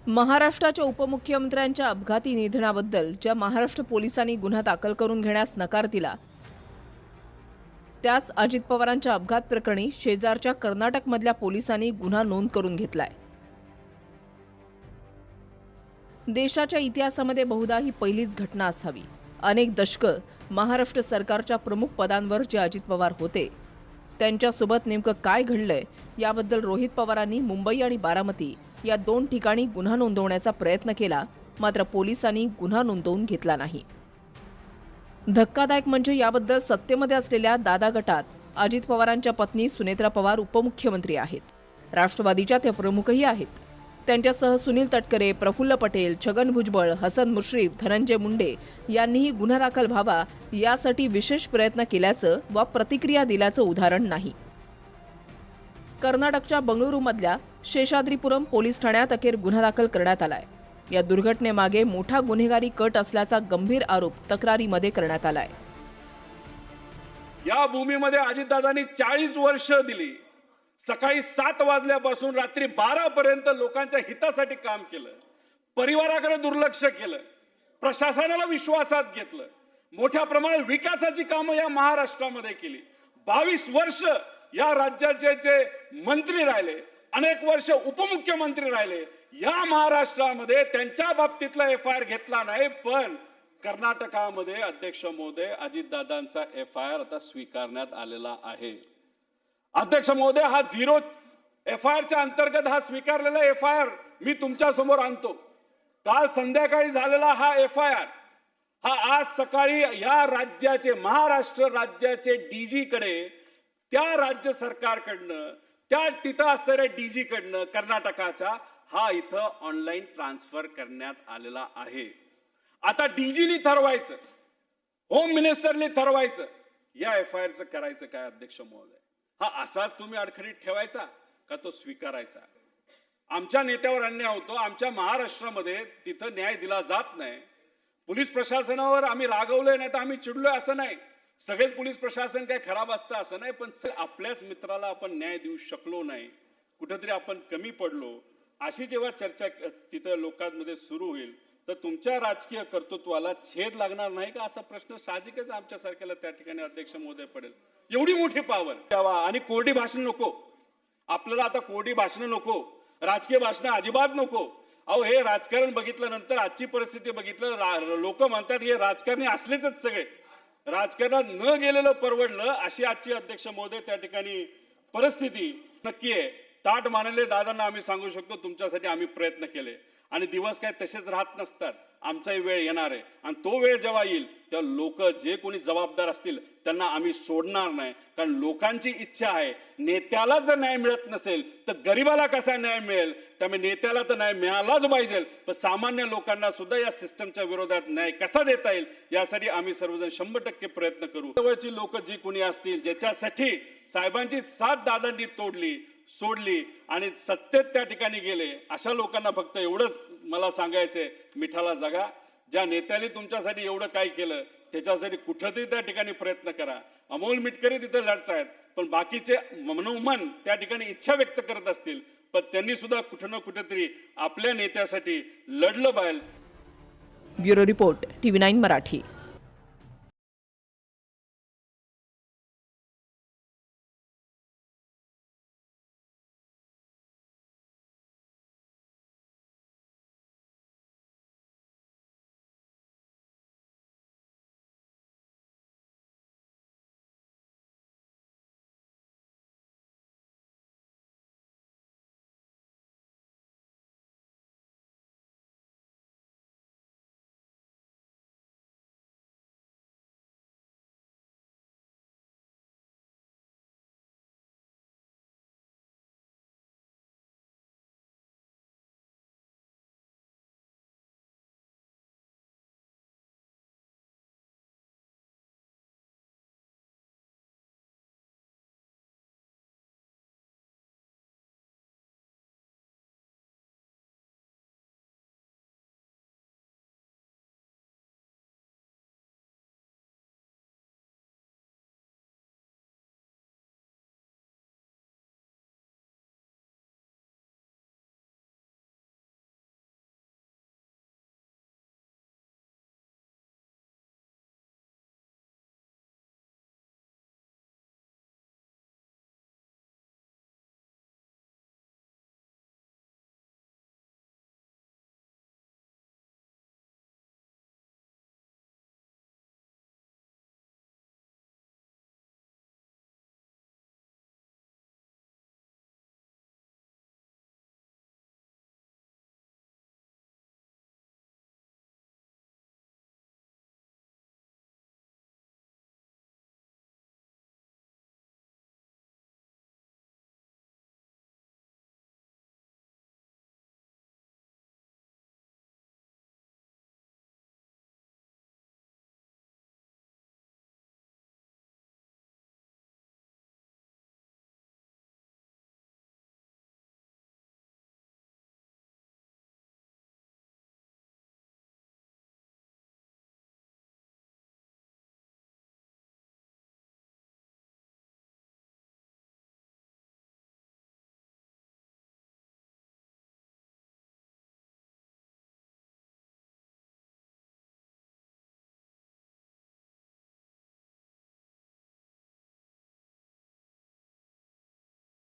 महाराष्ट्राच्या उपमुख्यमंत्र्यांच्या अपघाती निधनाबद्दल ज्या महाराष्ट्र पोलिसांनी गुन्हा दाखल करून घेण्यास नकार दिला, त्याच अजित पवारांच्या अपघात प्रकरणी शेजारच्या कर्नाटकमधल्या पोलिसांनी गुन्हा नोंद करून घेतलाय। देशाच्या इतिहासामध्ये बहुधा ही पहिलीच घटना असावी। अनेक दशकं महाराष्ट्र सरकारच्या प्रमुख पदांवर जे अजित पवार होते, त्यांच्यासोबत नेमकं काय घडलंय याबद्दल रोहित पवारांनी मुंबई आणि बारामती या दोन ठिकाणी गुन्हा नोंदवण्याचा प्रयत्न केला, मात्र पोलिसांनी गुन्हा नोंदवून घेतला नाही। धक्कादायक म्हणजे याबद्दल सत्तेमध्ये असलेल्या दादा गटात अजित पवारांच्या पत्नी सुनेत्रा पवार उपमुख्यमंत्री आहेत, राष्ट्रवादीच्या त्या प्रमुखही आहेत। त्यांच्यासह सुनील तटकरे, प्रफुल्ल पटेल, छगन भुजबळ, हसन मुश्रीफ, धनंजय मुंडे यांनीही गुन्हा दाखल व्हावा यासाठी विशेष प्रयत्न केल्याचं वा प्रतिक्रिया दिल्याचं उदाहरण नाही। कर्नाटकच्या बंगळुरूमधल्या शेषाद्रीपुरम पोलीस ठाण्यात अखेर गुन्हा दाखल करण्यात आलाय। या दुर्घटनेमागे मोठा गुन्हेगारी कट असल्याचा गंभीर आरोप तक्रारीमध्ये करण्यात आलाय। या भूमीमध्ये अजितदादांनी 40 वर्ष दिली। सकाळी 7 वाजल्यापासून रात्री 12 पर्यंत लोकांच्या हितासाठी काम केलं, परिवाराकडे दुर्लक्ष केलं, प्रशासनाला विश्वासात घेतलं, मोठ्या प्रमाणात विकासाची कामं या महाराष्ट्रामध्ये केली। 22 वर्ष या राज्याचे जे मंत्री राहिले, अनेक वर्ष उपमुख्यमंत्री राहिले, या महाराष्ट्रामध्ये त्यांच्या बाबतीतला FIR घेतला नाही, पण कर्नाटकामध्ये अध्यक्ष महोदय अजितदादांचा FIR आता स्वीकारण्यात आलेला आहे। अध्यक्ष महोदय, हा 0 FIR च्या अंतर्गत हा स्वीकारलेला FIR मी तुमच्या समोर आणतो। काल संध्याकाळी झालेला हा FIR हा आज सकाळी या राज्याचे, महाराष्ट्र राज्याचे DG कडे, त्या राज्य सरकारकडनं, त्या तिथं असणाऱ्या DG कडनं कर्नाटकाच्या हा इथं ऑनलाईन ट्रान्सफर करण्यात आलेला आहे। आता DGनी ठरवायचं, होम मिनिस्टरनी ठरवायचं या FIR चं करायचं काय। अध्यक्ष महोदय, हा असाच तुम्ही अडखळीत ठेवायचा का तो स्वीकारायचा? आमच्या नेत्यावर अन्याय होतो, आमच्या महाराष्ट्रामध्ये तिथं न्याय दिला जात नाही। पोलीस प्रशासनावर आम्ही रागवलोय नाही तर आम्ही चिडलोय असं नाही, सगळेच पोलीस प्रशासन काय खराब असतं असं नाही, पण आपल्याच मित्राला आपण न्याय देऊ शकलो नाही, कुठेतरी आपण कमी पडलो, अशी जेव्हा चर्चा तिथं लोकांमध्ये सुरू होईल तर तुमच्या राजकीय कर्तृत्वाला छेद लागणार नाही का, असा प्रश्न साहजिकच आमच्या सारख्याला त्या ठिकाणी अध्यक्ष महोदय पडेल। एवढी मोठी पावर द्यावा आणि कोरडी भाषण नको आपल्याला, आता कोरडी भाषण नको, राजकीय भाषण अजिबात नको। अहो, हे राजकारण बघितल्यानंतर आजची परिस्थिती बघितलं, लोक म्हणतात हे राजकारणी असलेच सगळे, राजकारणात न गेलेलं परवडलं, अशी आजची अध्यक्ष महोदय त्या ठिकाणी परिस्थिती नक्की आहे। ताट मानलेले दादांना आम्ही सांगू शकतो, तुमच्यासाठी आम्ही प्रयत्न केले आणि दिवस काय तसेच राहत नसतात, आमचाही वेळ येणार आहे आणि तो वेळ जेव्हा येईल तेव्हा लोक जे कोणी जबाबदार असतील त्यांना आम्ही सोडणार नाही, कारण लोकांची इच्छा आहे, नेत्याला जर न्याय मिळत नसेल तर गरीबाला कसा न्याय मिळेल, त्यामुळे नेत्याला तर न्याय मिळालाच पाहिजे, पण सामान्य लोकांना सुद्धा या सिस्टमच्या विरोधात न्याय कसा देता येईल यासाठी आम्ही सर्वजण 100% प्रयत्न करू। जवळची लोक जी कोणी असतील, ज्याच्यासाठी साहेबांची साथ दादांनी तोडली, सोडली आणि सत्तेत त्या ठिकाणी गेले, अशा लोकांना फक्त एवढंच मला सांगायचंय, मिठाला जगा। ज्या नेत्याने तुमच्यासाठी एवढं काय केलं त्याच्यासाठी कुठेतरी त्या ठिकाणी प्रयत्न करा। अमोल मिटकरी तिथे लढतायत, पण बाकीचे मनोमन त्या ठिकाणी इच्छा व्यक्त करत असतील, पण त्यांनी सुद्धा कुठं ना कुठेतरी आपल्या नेत्यासाठी लढलं पाहिजे। Bureau report, TV9 Marathi.